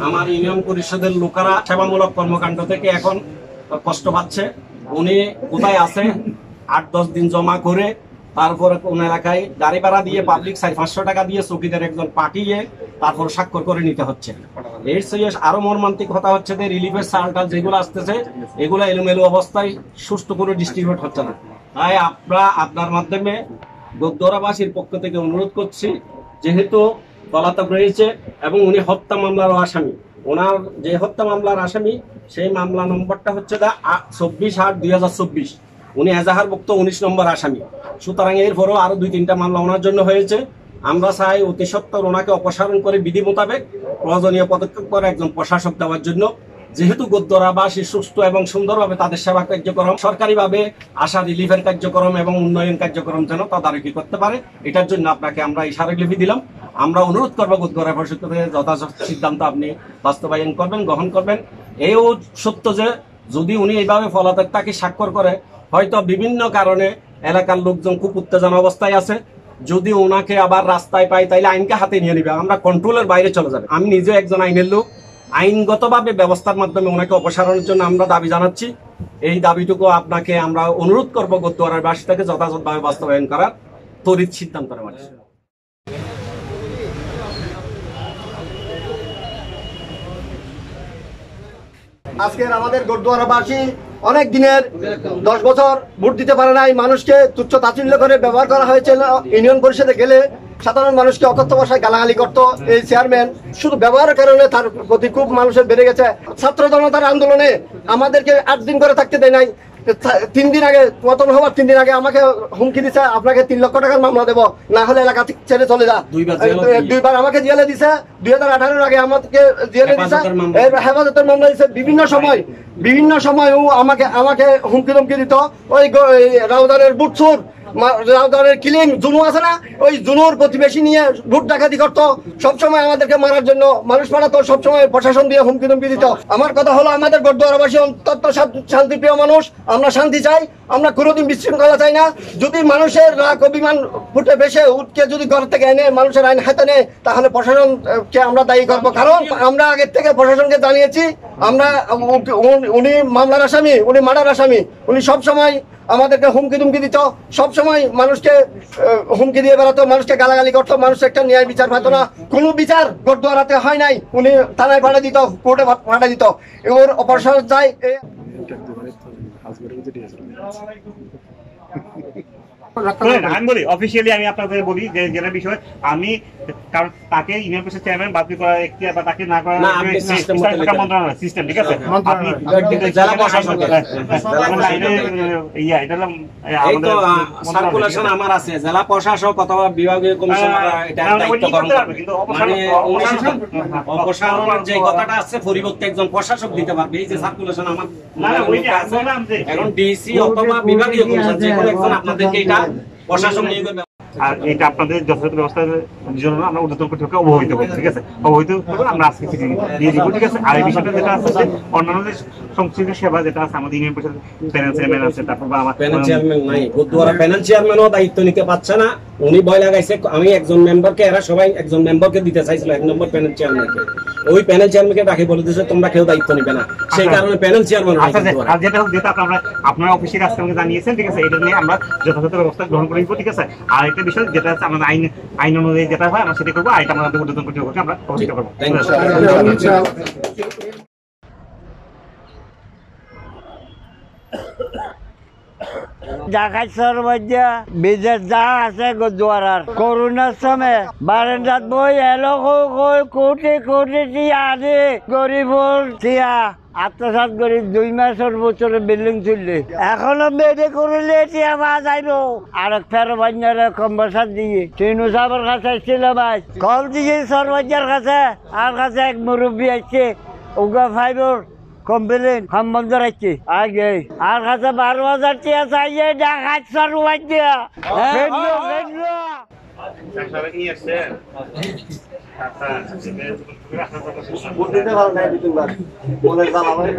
আমার ইউনিয়ন পরিষদের লোকেরা সেবামূলক কর্মকাণ্ড থেকে এখন কষ্ট পাচ্ছে। উনি কোথায় আছে 8-10 দিন জমা করে তারপরে কোন এলাকায় গাড়ি ভাড়া দিয়ে পাবলিক 400-500 টাকা দিয়ে চৌকিদার একজন পাঠিয়ে তারপর স্বাক্ষর করে নিতে হচ্ছে। এর চেয়ে আরো মর্মান্তিক কথা হচ্ছে যে রিলিফের চালটা যেগুলো আসতেছে এগুলো এলোমেলো অবস্থায় সুষ্ঠু করে ডিস্ট্রিবিউট হচ্ছে না। তাই আপনার মাধ্যমে গদ্দরাবাসীর পক্ষ থেকে অনুরোধ করছি, যেহেতু পলাতক রয়েছে এবং উনি হত্যা মামলার আসামি, ওনার যে হত্যা মামলার আসামি সেই মামলা নম্বরটা হচ্ছে 24/8/2024, উনি এজাহারভুক্ত 19 নম্বর আসামি। সুতরাং এরপরও আরো 2-3টা মামলা ওনার জন্য হয়েছে। আমরা চাই অতি সত্বর ওনাকে অপসারণ করে বিধি মোতাবেক প্রয়োজনীয় পদক্ষেপ করে একজন প্রশাসক দেওয়ার জন্য। যেহেতু গদ্দরাবাসী সুস্থ এবং সুন্দরভাবে তাদের সেবা কার্যক্রম, সরকারিভাবে আশা রিলিফের কার্যক্রম এবং উন্নয়ন কার্যক্রম যেন তদারকি করতে পারে, এটার জন্য আপনাকে আমরা এই স্মারকলিপি দিলাম। আমরা অনুরোধ করবো গদ্দরা পরিষদ থেকে যথাযথ সিদ্ধান্ত আপনি বাস্তবায়ন করবেন, গ্রহণ করবেন। এও সত্য যে যদি উনি এইভাবে পলাতক তাকে স্বাক্ষর করে, হয়তো বিভিন্ন কারণে এলাকার লোকজন খুব উত্তেজনা অবস্থায় আছে, যদি ওনাকে আবার রাস্তায় পাই তাইলে আইনকে হাতে নিয়ে নিবে, আমরা কন্ট্রোলের বাইরে চলে যাবে। আমি নিজে একজন আইনের লোক, আইনগতভাবে ব্যবস্থার মাধ্যমে ওনাকে অপসারণের জন্য আমরা দাবি জানাচ্ছি। এই দাবিটুকু আপনাকে আমরা অনুরোধ করবো গদ্দরার বাসী থেকে যথাযথভাবে বাস্তবায়ন করার তড়িৎ সিদ্ধান্ত নেওয়ার। আজকের আমাদের গদ্দরাবাসী অনেক দিনের 10 বছর ভোট দিতে পারে নাই, মানুষকে তুচ্ছ তাচ্ছিল্য করে ব্যবহার করা হয়েছে। ইউনিয়ন পরিষদে গেলে সাধারণ মানুষকে অকথ্য ভাষায় গালাগালি করতো এই চেয়ারম্যান, শুধু ব্যবহারের কারণে তার প্রতি খুব মানুষের বেড়ে গেছে। ছাত্র জনতার আন্দোলনে আমাদেরকে 8 দিন করে থাকতে দেয় নাই। 3 দিন আগে, পতন হওয়ার 3 দিন আগে আমাকে হুমকি দিছে, আপনাকে 3 লক্ষ টাকার মামলা দেবো, না হলে এলাকা ছেড়ে চলে যা। 2বার আমাকে জেলে দিছে। 2018-এর আগে আমাকে জেলে দিছে, হেফাজতের মামলা দিছে। বিভিন্ন সময় ও আমাকে হুমকি ধমকি দিত। ওই রাউদানের বুটসুর, রাউদানের কিলিং জুনু আছে না, ওই জুনুর প্রতিবেশী নিয়ে ভোট ডাকাতি করতো, সবসময় আমাদেরকে মারার জন্য মানুষ মারাতো, সবসময় প্রশাসন দিয়ে হুমকি ধমকি দিত। আমার কথা হলো, আমাদের গদ্দরাবাসী অত্যন্ত শান্তিপ্রিয় মানুষ, আমরা শান্তি চাই, আমরা কোনোদিন বিশৃঙ্খলা চাই না। যদি মানুষের রাগ অভিমান ফুটে ভেসে উঠকে যদি ঘর থেকে এনে মানুষের আইন হাতে নেয়, তাহলে প্রশাসনকে আমরা দায়ী করবো। কারণ আমরা আগের থেকে প্রশাসনকে জানিয়েছি, উনি মামলার আসামি, উনি মার্ডার আসামি, উনি সবসময় আমাদেরকে হুমকি ধুমকি দিত, সবসময় মানুষকে হুমকি দিয়ে বেড়াতো, মানুষকে গালাগালি করতো, মানুষ একটা ন্যায় বিচার পাইতো না। কোনো বিচার গদ্দরাতে হয় নাই, উনি থানায় পাঠা দিত, কোর্টে পাঠা দিত। ওর অপসারণ চাই। আমি বলি অফিসিয়ালি, আমি আপনাদের বলি যে জেলার বিষয়, আমি কারণ তাকে ইউনিয়ন পরিষদ চেয়ারম্যান বাতিল করার এখতিয়ার বা তাকে না করার মন্ত্রণালয় সিস্টেম, ঠিক আছে। আপনি জেলা প্রশাসক, সার্কুলেশন আমার আছে, জেলা প্রশাসক অথবা বিভাগীয় কমিশনার এটা দায়িত্ব পালন করবে। মানে অপসারণের যে কথাটা আছে পরিবর্তে একজন প্রশাসক দিতে পারবে। এই যে সার্কুলেশন আমার এখন ডিসি অথবা বিভাগীয় কমিশনার যে কোনো একজন আপনাদেরকে এটা প্রশাসন নিয়োগের। আর এটা আপনাদের যথাযথ ব্যবস্থার জন্য আমরা ঊর্ধ্বতন কর্তৃপক্ষকে অবহিত করবো, ঠিক আছে। অবহিত করবো, আমরা আজকে চিঠি দিয়ে দিব, ঠিক আছে। আর এই বিষয়টা যেটা আছে যে অন্যান্য যে সংশ্লিষ্ট সেবা যেটা আছে, আমাদের ইউনিয়ন পরিষদ প্যানেল চেয়ারম্যান আছে, তারপর বা আমার প্যানেল চেয়ারম্যান নাই, গদ্দরা প্যানেল চেয়ারম্যানও দায়িত্ব নিতে পারছে না। উনি ভয় লাগাইছে, আমি একজন মেম্বারকে, এরা সবাই একজন মেম্বারকে দিতে চাইছিল 1 নম্বর প্যানেল চেয়ারম্যানকে। ওই প্যানেল চেয়ারম্যানকে ডাকে বলে দিয়েছে তোমরা কেউ দায়িত্ব নিবে না, সেই কারণে প্যানেল চেয়ারম্যান। আর যেটা হোক, যেটা আপনারা অফিসের কাছে আমাকে জানিয়েছেন, ঠিক আছে, এটা নিয়ে আমরা যথাযথ ব্যবস্থা গ্রহণ করে দিব, ঠিক আছে। আর একটা বিষয় যেটা আছে, আমাদের আইন অনুযায়ী যেটা হয় আমরা সেটা করবো, আর এটা আমাদের ঊর্ধ্বতন কর্তৃপক্ষকে আমরা অবহিত করবো। ঢাকায় সর্বজ্ঞা বিদেশ যা আছে গদ্দরার করোনার সময় বারান্দাত বই এলো কোটি কোটি টিয়া আনে গরিবর টিয়া আত্মসাত করি 2 মাসের বছরে বিল্ডিং চললে এখনো মেডে করলে টিয়া মা যাইব। আর ফের বান্যারে কম্বসার দিয়ে টিনু সাহেবের কাছে ছিল ভাই কল দিয়ে সর্বজ্ঞার কাছে, আর কাছে এক মুরব্বী আসছে উগা ফাইবর কমপ্লেন হাম বন্ধ রাখছি আগে আর কাছে 12,000 টিয়া চাইয়ে ডাকাত সারু দিয়া ফেললো বুদ্ধিতে ভালো নাই বিতুল ভাই মনের জ্বালা ভাই